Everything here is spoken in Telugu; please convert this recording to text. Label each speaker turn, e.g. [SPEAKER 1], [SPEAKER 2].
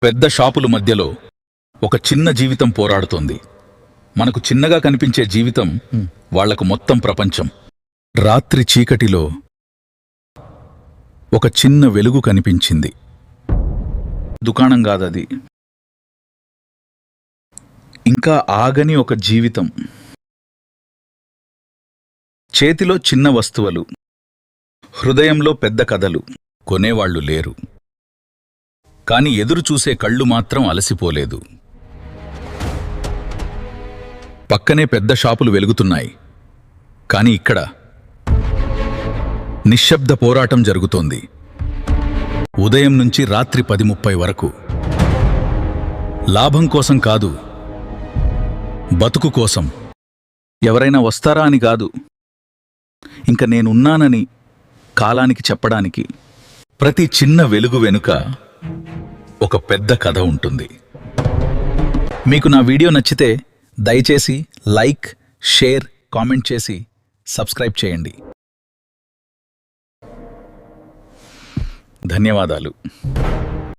[SPEAKER 1] పెద్ద షాపుల మధ్యలో ఒక చిన్న జీవితం పోరాడుతోంది. మనకు చిన్నగా కనిపించే జీవితం వాళ్లకు మొత్తం ప్రపంచం. రాత్రి చీకటిలో ఒక చిన్న వెలుగు కనిపించింది. దుకాణం కాదది, ఇంకా ఆగని ఒక జీవితం. చేతిలో చిన్న వస్తువులు, హృదయంలో పెద్ద కథలు. కొనేవాళ్లు లేరు, కాని ఎదురుచూసే కళ్ళు మాత్రం అలసిపోలేదు. పక్కనే పెద్ద షాపులు వెలుగుతున్నాయి, కాని ఇక్కడ నిశ్శబ్ద పోరాటం జరుగుతోంది. ఉదయం నుంచి రాత్రి 10:30 వరకు. లాభం కోసం కాదు, బతుకు కోసం. ఎవరైనా వస్తారా అని కాదు, ఇంక నేనున్నానని కాలానికి చెప్పడానికి. ప్రతి చిన్న వెలుగు వెనుక ఒక పెద్ద కథ ఉంటుంది. మీకు నా వీడియో నచ్చితే దయచేసి లైక్, షేర్, కామెంట్ చేసి సబ్స్క్రైబ్ చేయండి. ధన్యవాదాలు.